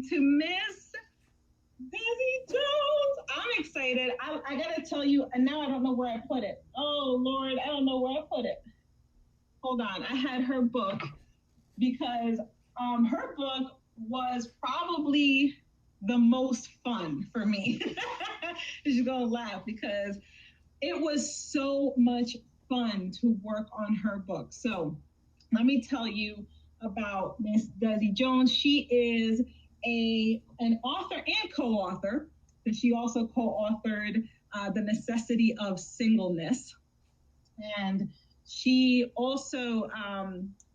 welcome to Miss Desi Jones. I'm excited. I gotta tell you, and now I don't know where I put it. Oh Lord, I don't know where I put it. Hold on. I had her book because her book was probably the most fun for me. You're gonna laugh because it was so much fun to work on her book. So let me tell you about Miss Desi Jones. She is an author and co-author, and she also co-authored The Necessity of Singleness. And she also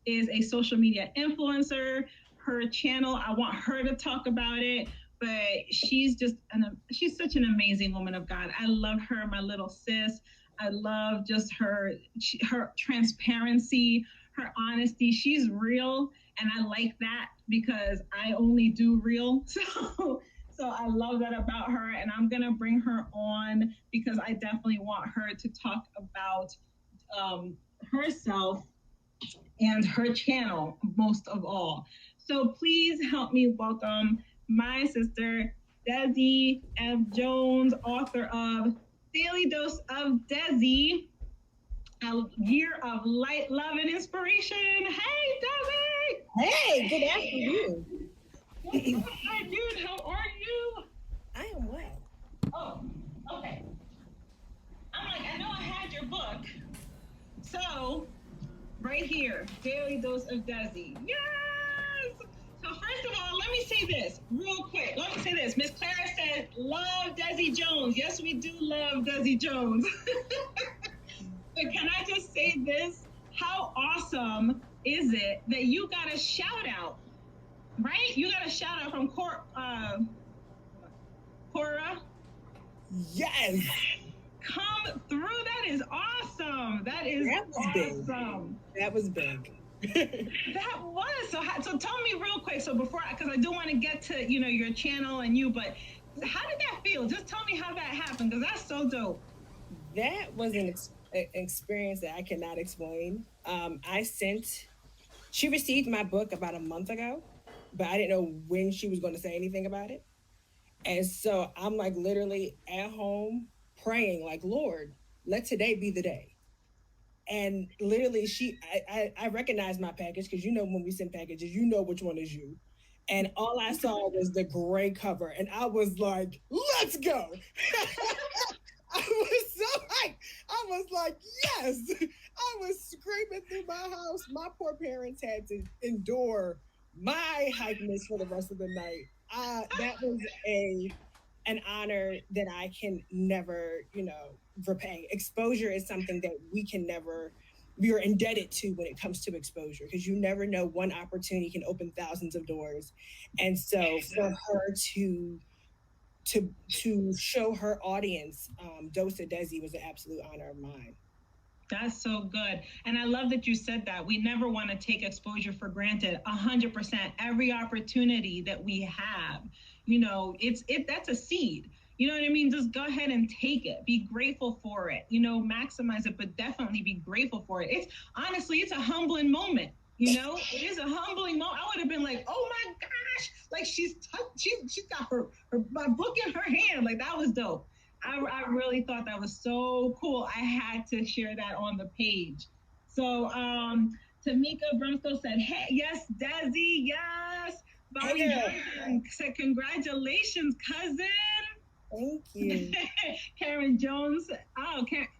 is a social media influencer. Her channel, I want her to talk about it, but she's such an amazing woman of God. I love her, my little sis. I love just her transparency, her honesty. She's real, and I like that because I only do real. So I love that about her, and I'm gonna bring her on because I definitely want her to talk about herself and her channel most of all. So please help me welcome my sister, Desi F. Jones, author of Daily Dose of Desi, a year of light, love, and inspiration. Hey, Desi! Hey, good afternoon. Hi, dude. How are you? I am well. Oh, okay. I'm like, I know I had your book. So, right here, Daily Dose of Desi. Yes! So first of all, let me say this real quick. Let me say this. Miss Clara said, love Desi Jones. Yes, we do love Desi Jones. But can I just say this? How awesome is it that you got a shout out, right? You got a shout out from Cora. Yes. Come through. That is awesome. That was awesome. Big. That was big. That was so tell me real quick, so before, because I do want to get to your channel and you, but how did that feel? Just tell me how that happened, because that's so dope. That was an experience that I cannot explain. She received my book about a month ago, but I didn't know when she was going to say anything about it. And so I'm like literally at home praying like, Lord, let today be the day. And literally I recognized my package, because when we send packages, which one is you. And all I saw was the gray cover, and I was like, let's go. I was so hyped. I was like, yes. I was screaming through my house. My poor parents had to endure my hypeness for the rest of the night. That was an honor that I can never, repay. Exposure is something that we are indebted to when it comes to exposure, because you never know, one opportunity can open thousands of doors. And so for her to show her audience Dose of Desi was an absolute honor of mine. That's so good. And I love that you said that. We never want to take exposure for granted. 100%. Every opportunity that we have, that's a seed. You know what I mean? Just go ahead and take it. Be grateful for it. Maximize it, but definitely be grateful for it. It's a humbling moment. It is a humbling moment. I would have been like, oh my gosh, like she's got my book in her hand. Like, that was dope. I really thought that was so cool. I had to share that on the page. So Tamika Brumsco said, hey, yes, Desi, yes. Bobby said, congratulations, cousin. Thank you. Karen Jones.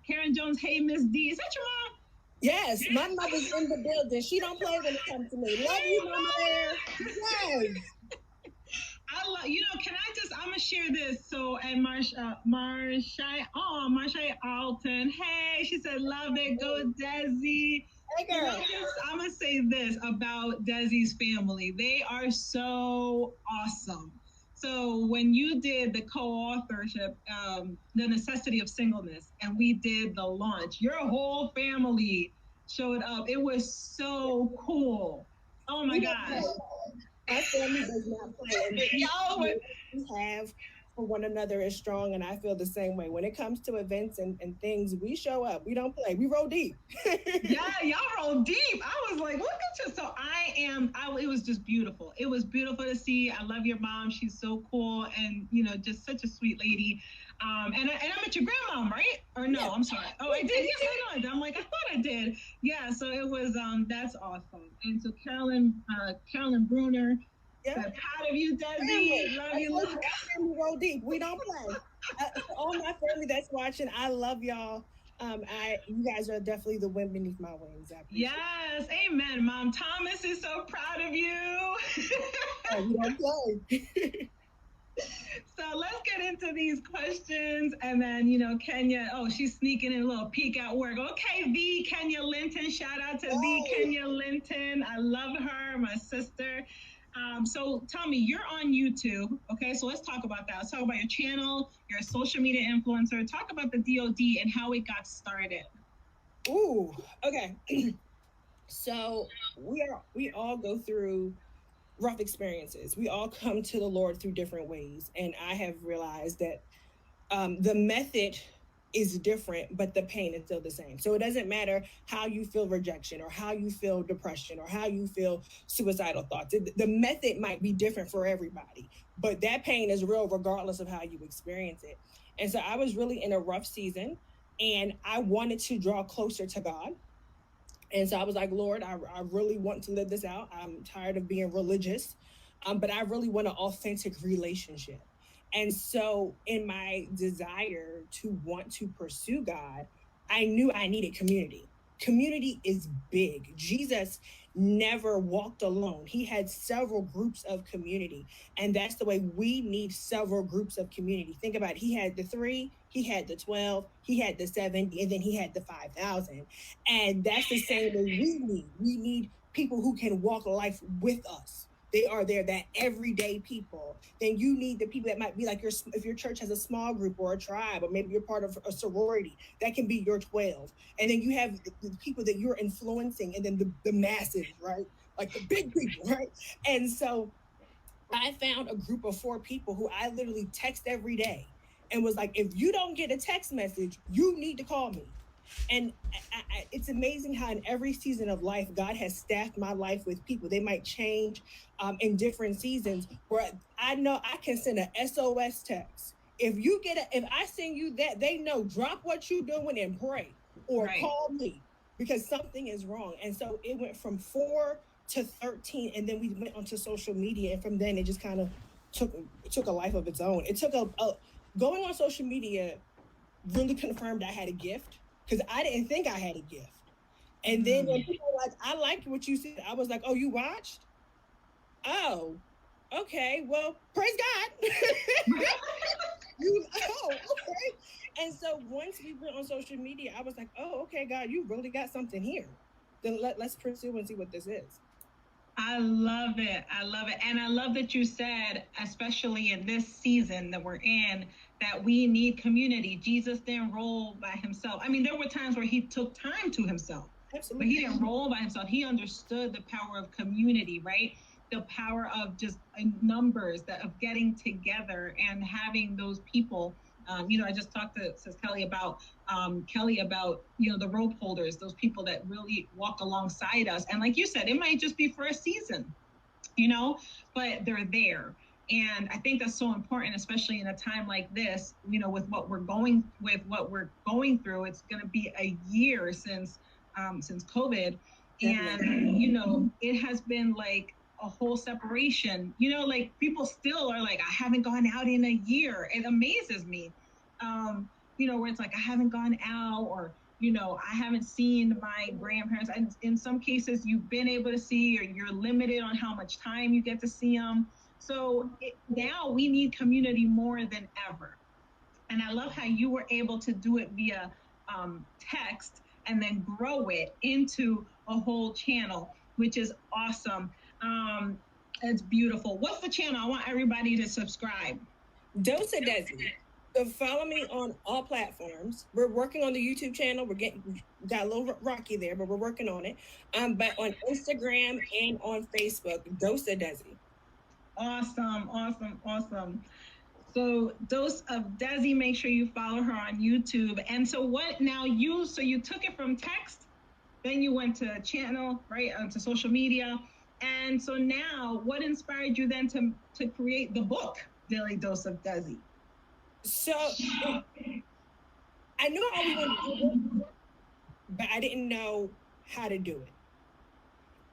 Karen Jones, hey, Miss D. Is that your mom? Yes, my mother's in the building. She don't play when it comes to me. Love you, Mama Bear. Yes. I'm gonna share this. So, and Marsha Alton, hey, she said, love it, go Desi. Hey, girl. I'm gonna say this about Desi's family. They are so awesome. So when you did the co-authorship, The Necessity of Singleness, and we did the launch, your whole family showed up. It was so cool. Oh my gosh. Our family does not play. We have for one another is strong, and I feel the same way. When it comes to events and things, we show up. We don't play. We roll deep. Yeah, y'all roll deep. I was like, look at you. So I am. It was just beautiful. It was beautiful to see. I love your mom. She's so cool, and just such a sweet lady. And I met your grandmom, right? Or no? Yeah. I'm sorry. Oh, I did. Yes, I know. I'm like, I thought I did. Yeah. So it was. That's awesome. And so Carolyn Bruner. Yeah. Proud of you, Desi. Love you. Love you. Roll deep. We don't play. All my family that's watching, I love y'all. You guys are definitely the wind beneath my wings. Yes, amen. Mom Thomas is so proud of you. We don't play. So let's get into these questions. And then, Kenya, she's sneaking in a little peek at work. Okay, V. Kenya Linton. Shout out to V. Kenya Linton. I love her, my sister. So tell me, you're on YouTube. Okay, so let's talk about that. Let's talk about your channel. You're a social media influencer. Talk about the DOD and how it got started. Ooh, okay. So we all go through rough experiences. We all come to the Lord through different ways. And I have realized that the method is different, but the pain is still the same. So it doesn't matter how you feel rejection or how you feel depression or how you feel suicidal thoughts. The method might be different for everybody, but that pain is real regardless of how you experience it. And so I was really in a rough season and I wanted to draw closer to God. And so I was like, Lord, I really want to live this out. I'm tired of being religious, but I really want an authentic relationship. And so in my desire to want to pursue God, I knew I needed community. Community is big. Jesus never walked alone. He had several groups of community. And that's the way we need several groups of community. Think about it. He had the 3, he had the 12, he had the 7, and then he had the 5,000. And that's the same way we need. We need people who can walk life with us. They are there, that everyday people. Then you need the people that might be like if your church has a small group or a tribe, or maybe you're part of a sorority, that can be your 12. And then you have the people that you're influencing, and then the masses, right? Like the big people, right? And so I found a group of 4 people who I literally text every day and was like, if you don't get a text message, you need to call me. And it's amazing how in every season of life, God has staffed my life with people. They might change in different seasons, where I know I can send an SOS text. If I send you that, they know, drop what you're doing and pray, or call me, because something is wrong. And so it went from 4 to 13, and then we went onto social media. And from then it just kind of took a life of its own. It took going on social media really confirmed I had a gift, because I didn't think I had a gift. And then when people were like, I like what you said, I was like, oh, you watched? Oh, okay. Well, praise God. Okay. And so once we went on social media, I was like, oh, okay, God, you really got something here. Then let's pursue and see what this is. I love it. I love it. And I love that you said, especially in this season that we're in, that we need community. Jesus didn't roll by himself. I mean, there were times where he took time to himself. Absolutely. But he didn't roll by himself. He understood the power of community, right? The power of just numbers, of getting together and having those people. I just talked to Kelly about the rope holders, those people that really walk alongside us. And like you said, it might just be for a season, but they're there. And I think that's so important, especially in a time like this, with what we're going through. It's going to be a year since COVID. And, it has been like a whole separation, like people still are like, I haven't gone out in a year. It amazes me, where it's like, I haven't gone out, or, I haven't seen my grandparents. And in some cases you've been able to see, or you're limited on how much time you get to see them. So now we need community more than ever. And I love how you were able to do it via text and then grow it into a whole channel, which is awesome. It's beautiful. What's the channel? I want everybody to subscribe. Desi. So follow me on all platforms. We're working on the YouTube channel. Got a little rocky there, but we're working on it. But on Instagram and on Facebook, Desi. Awesome. So Dose of Desi, make sure you follow her on YouTube. And so you took it from text, then you went to channel, right, to social media, And so now, what inspired you then to create the book, Daily Dose of Desi? So I knew I always wanted to do it, but I didn't know how to do it.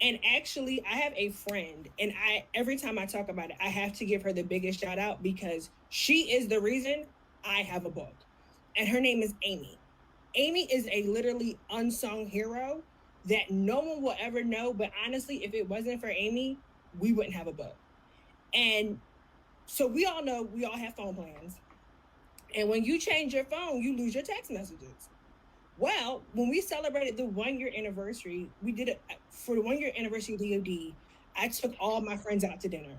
And actually, I have a friend, and every time I talk about it, I have to give her the biggest shout out because she is the reason I have a book. And her name is Amy. Amy is a literally unsung hero that no one will ever know. But honestly, if it wasn't for Amy, we wouldn't have a book. And so we all know we all have phone plans. And when you change your phone, you lose your text messages. Well, when we celebrated the 1 year anniversary, we did it for the 1 year anniversary of DOD. I took all my friends out to dinner.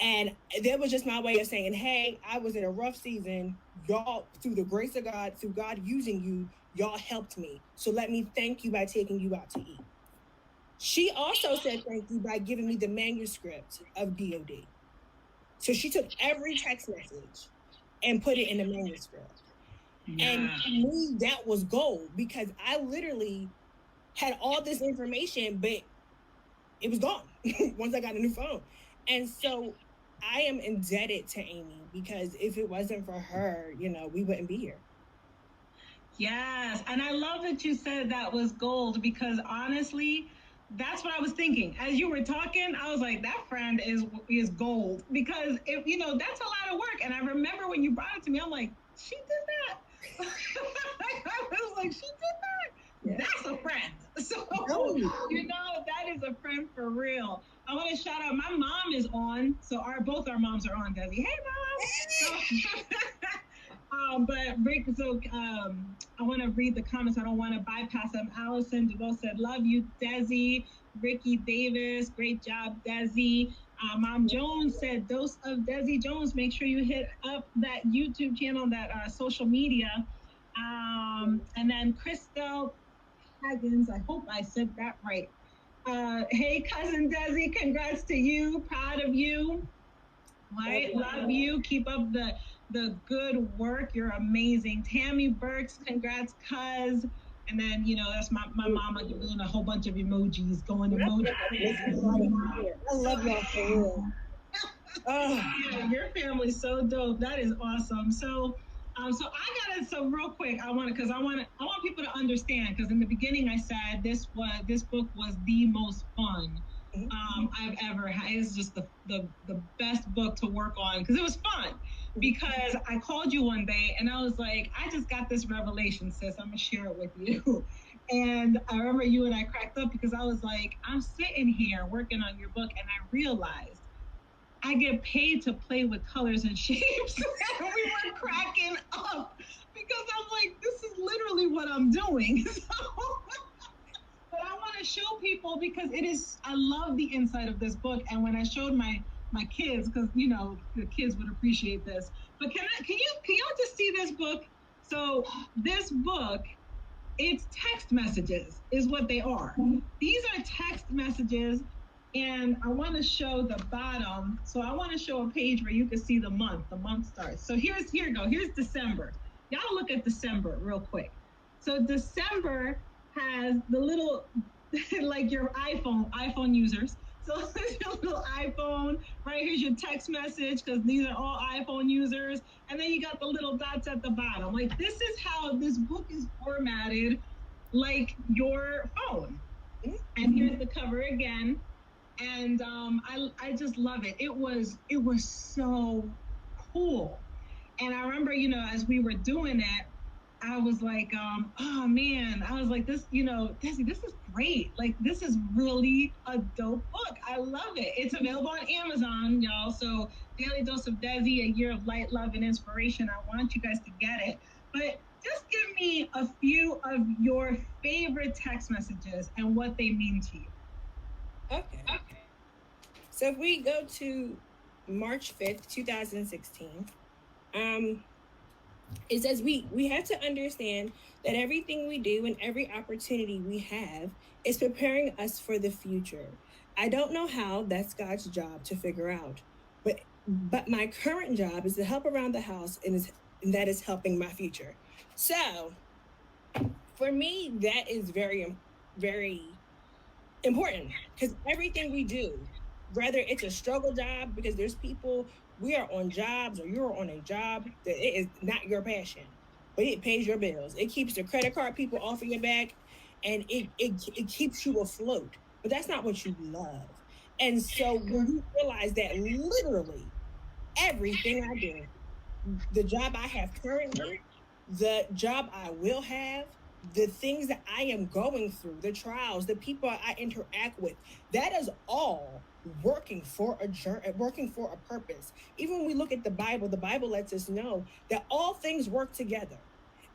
And that was just my way of saying, hey, I was in a rough season. Y'all, through the grace of God, through God using you, y'all helped me. So let me thank you by taking you out to eat. She also said thank you by giving me the manuscript of DOD. So she took every text message and put it in the manuscript. Yeah. And to me, that was gold because I literally had all this information, but it was gone once I got a new phone. And so I am indebted to Amy because if it wasn't for her, we wouldn't be here. Yes. And I love that you said that was gold because honestly, that's what I was thinking. As you were talking, I was like, that friend is gold because that's a lot of work. And I remember when you brought it to me, I'm like, she did that. I was like, she did that. Yeah. That's a friend. So that is a friend for real. I want to shout out. My mom is on, so both our moms are on. Desi, hey mom. But Rick, so I want to read the comments. I don't want to bypass them. Allison DeVoe said, "Love you, Desi." Ricky Davis, great job, Desi. Mom Jones said, "Dose of Desi Jones." Make sure you hit up that YouTube channel, that social media. And then Crystal Haggins, I hope I said that right. Hey, cousin Desi, congrats to you. Proud of you. Right? Love you. Keep up the good work. You're amazing. Tammy Burks, congrats, cuz. And then, that's my mama doing a whole bunch of emojis, going emoji. I love y'all for real. Yeah, your family's so dope. That is awesome. So I got it. So real quick, I want people to understand because in the beginning I said this book was the most fun I've ever had. It's just the best book to work on because it was fun. Because I called you one day and I was like, I just got this revelation, sis. I'm gonna share it with you. And I remember you and I cracked up because I was like, I'm sitting here working on your book and I realized I get paid to play with colors and shapes. And we were cracking up because I'm like, this is literally what I'm doing. But I want to show people because I love the inside of this book. And when I showed my kids, because the kids would appreciate this. But can y'all just see this book? So this book, it's text messages is what they are. These are text messages. And I want to show the bottom. So I want to show a page where you can see the month. The month starts. So here we go. Here's December. Y'all look at December real quick. So December has the little, like your iPhone users. So there's your little iPhone, right? Here's your text message because these are all iPhone users. And then you got the little dots at the bottom. Like this is how this book is formatted, like your phone. And here's the cover again. And I just love it. It was so cool. And I remember, as we were doing it, I was like, oh man, I was like, this, Desi, this is great. Like, this is really a dope book. I love it. It's available on Amazon, y'all. So Daily Dose of Desi, A Year of Light, Love, and Inspiration. I want you guys to get it. But just give me a few of your favorite text messages and what they mean to you. Okay. So if we go to March 5th, 2016, it says we have to understand that everything we do and every opportunity we have is preparing us for the future. I don't know how, that's God's job to figure out. But my current job is to help around the house and that is helping my future. So for me, that is very, very important, because everything we do, whether it's a struggle job, because there's people, we are on jobs, or you're on a job that it is not your passion, but it pays your bills. It keeps the credit card people off of your back, and it keeps you afloat. But that's not what you love. And so when you realize that literally everything I do, the job I have currently, the job I will have, the things that I am going through, the trials, the people I interact with, that is all working for a journey, working for a purpose. Even when we look at the Bible lets us know that all things work together.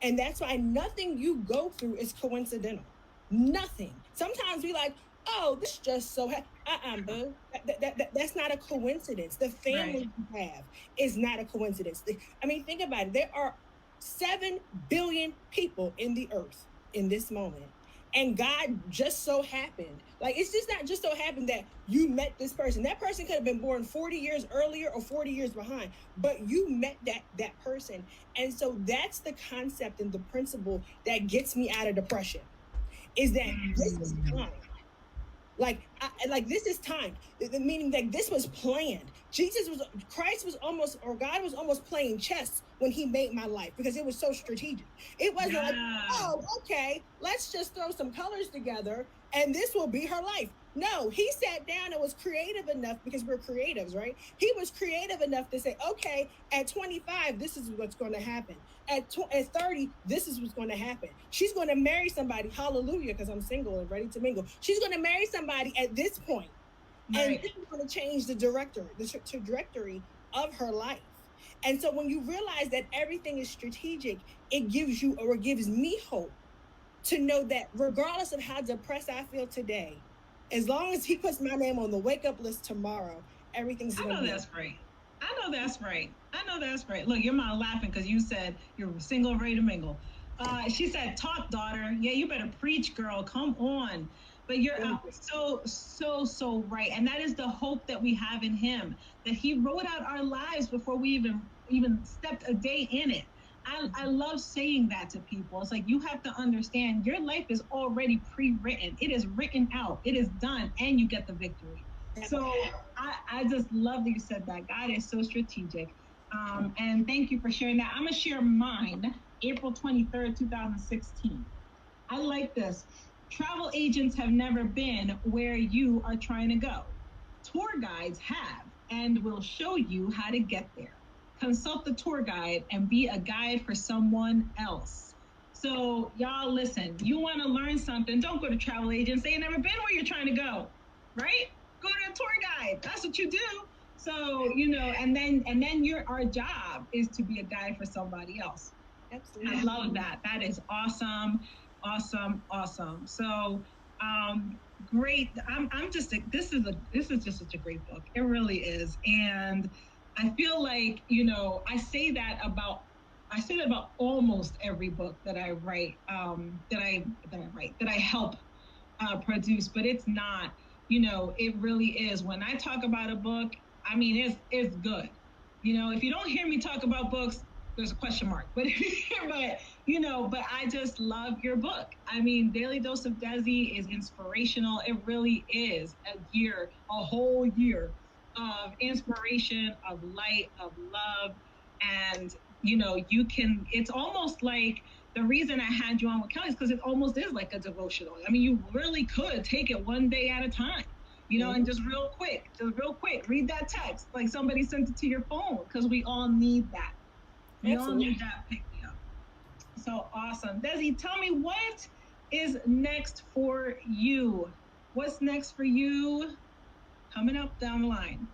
And that's why nothing you go through is coincidental. Nothing. Sometimes we like, oh, this just so boo. That's not a coincidence. The family Right. you have is not a coincidence. I mean, think about it. There are 7 billion people in the earth in this moment. And God just so happened, like, it's just not just so happened that you met this person. That person could have been born 40 years earlier or 40 years behind, but you met that person. And so that's the concept and the principle that gets me out of depression, is that this is time. Like this is time. Meaning that this was planned. Christ was almost, or God was almost playing chess when he made my life, because it was so strategic. It wasn't like, Yeah. oh, okay, let's just throw some colors together and this will be her life. No, he sat down and was creative enough, because we're creatives, right? He was creative enough to say, okay, at 25, this is what's going to happen. At 30, this is what's going to happen. She's going to marry somebody, hallelujah, because I'm single and ready to mingle. She's going to marry somebody at this point, and Right. this is going to change the trajectory of her life. And so when you realize that everything is strategic, it gives you, or it gives me hope to know that regardless of how depressed I feel today, as long as he puts my name on the wake up list tomorrow, everything's I going to know be that's okay. right. I know that's right. I know that's right. Look, your mom laughing because you said you're single, ready to mingle. She said, "Talk, daughter. Yeah, you better preach, girl. Come on." But you're so right, and that is the hope that we have in Him. That He wrote out our lives before we even stepped a day in it. I love saying that to people. It's like you have to understand your life is already pre-written. It is written out. It is done, and you get the victory. So I just love that you said that. God is so strategic. And thank you for sharing that. I'm going to share mine, April 23rd, 2016. I like this. Travel agents have never been where you are trying to go. Tour guides have and will show you how to get there. Consult the tour guide and be a guide for someone else. So, y'all, listen, you want to learn something, don't go to travel agents. They ain't never been where you're trying to go, right? Go to a tour guide. That's what you do. So, and then our job is to be a guide for somebody else. Absolutely. I love that. That is awesome, awesome, awesome. So, great. I'm just this is just such a great book. It really is, and I feel like I say that about almost every book that I write, that I help produce, but it's not. It really is. When I talk about a book, I mean it's good. If you don't hear me talk about books, there's a question mark. But but I just love your book. I mean, Daily Dose of Desi is inspirational. It really is a whole year of inspiration, of light, of love, and you can. It's almost like the reason I had you on with Kelly is because it almost is like a devotional. I mean, you really could take it one day at a time, and just real quick, read that text like somebody sent it to your phone, because we all need that. We all Absolutely. need that pick me up. So awesome. Desi, tell me what is next for you? What's next for you coming up down the line?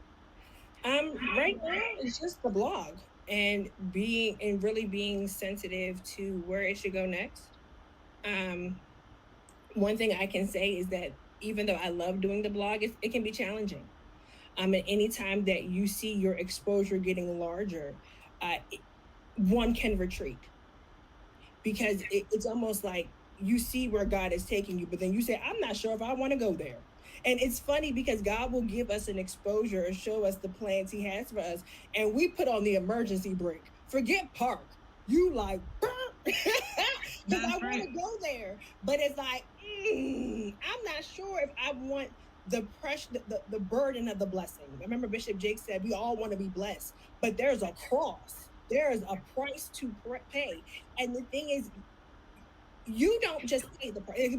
Right now it's just the blog, and really being sensitive to where it should go next. Um, One thing I can say is that even though I love doing the blog, it can be challenging. And any time that you see your exposure getting larger, uh, one can retreat, because it's almost like you see where God is taking you, but then you say, I'm not sure if I want to go there. And it's funny because God will give us an exposure and show us the plans He has for us, and we put on the emergency brake. Forget park. You like, because I want to go there. But it's like, I'm not sure if I want the pressure, the burden of the blessing. Remember, Bishop Jake said we all want to be blessed, but there's a cross. There is a price to pay. And the thing is, you don't just pay the price.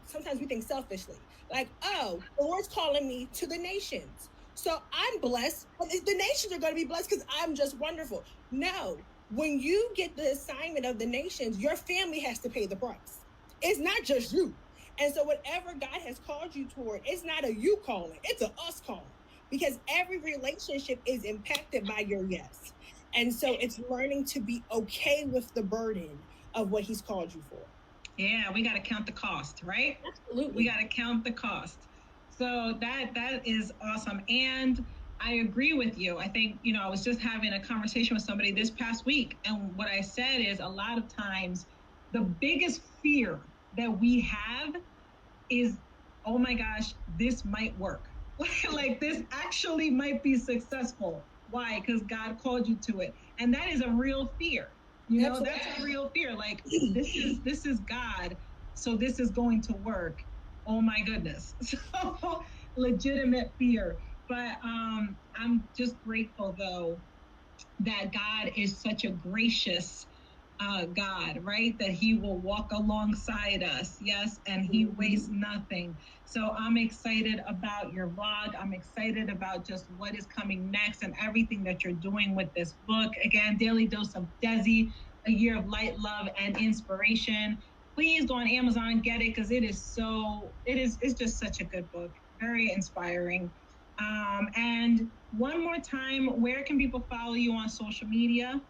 Sometimes we think selfishly, like, oh, the Lord's calling me to the nations. So I'm blessed. Well, the nations are going to be blessed because I'm just wonderful. No, when you get the assignment of the nations, your family has to pay the price. It's not just you. And so whatever God has called you toward, it's not a you calling, it's a us calling. Because every relationship is impacted by your yes. And so it's learning to be okay with the burden of what he's called you for. Yeah, we got to count the cost, right? Absolutely. We got to count the cost. So that is awesome. And I agree with you. I think, I was just having a conversation with somebody this past week. And what I said is a lot of times the biggest fear that we have is, oh my gosh, this might work. Like this actually might be successful. Why? Because God called you to it. And that is a real fear. That's a real fear. Like this is God, so this is going to work. Oh my goodness. So legitimate fear. But I'm just grateful though that God is such a gracious God, right? That he will walk alongside us, yes, and he wastes nothing. So I'm excited about your vlog. I'm excited about just what is coming next and everything that you're doing with this book. Again, Daily Dose of Desi, A Year of Light, Love, and Inspiration. Please go on Amazon, get it, because it's just such a good book, very inspiring. And one more time, where can people follow you on social media?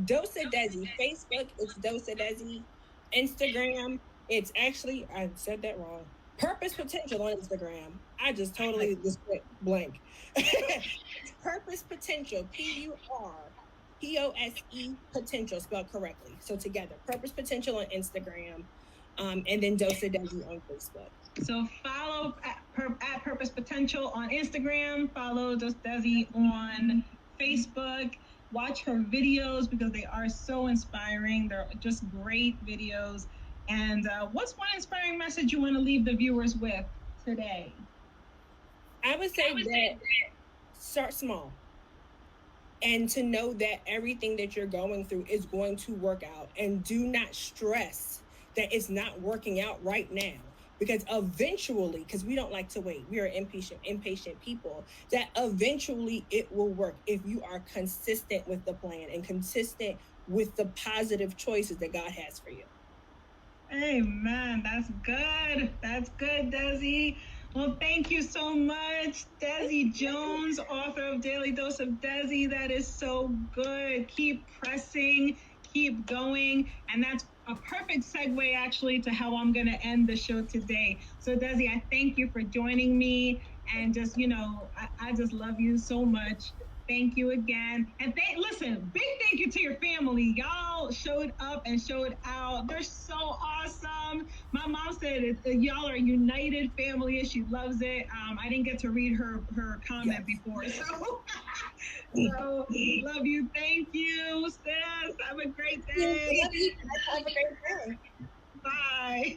Dosa Desi. Facebook, it's Dosa Desi. Instagram, it's actually, I said that wrong. Purpose Potential on Instagram. I just totally just went blank. Purpose Potential, PURPOSE Potential, spelled correctly. So together, Purpose Potential on Instagram, and then Dosa Desi on Facebook. So follow at Purpose Potential on Instagram. Follow Desi on Facebook. Watch her videos because they are so inspiring. They're just great videos. And what's one inspiring message you want to leave the viewers with today? I would say that start small. And to know that everything that you're going through is going to work out. And do not stress that it's not working out right now. Because eventually, because we don't like to wait, we are impatient people, that eventually it will work if you are consistent with the plan and consistent with the positive choices that God has for you. Amen. That's good. That's good, Desi. Well, thank you so much, Desi Jones, author of Daily Dose of Desi. That is so good. Keep pressing, keep going. And that's a perfect segue, actually, to how I'm going to end the show today. So, Desi, I thank you for joining me. And just, I just love you so much. Thank you again. And listen, big thank you to your family. Y'all showed up and showed out. They're so awesome. My mom said y'all are a united family and she loves it. I didn't get to read her comment before. So, love you. Thank you, sis. Have a great day. Love you. Have a great day. Bye.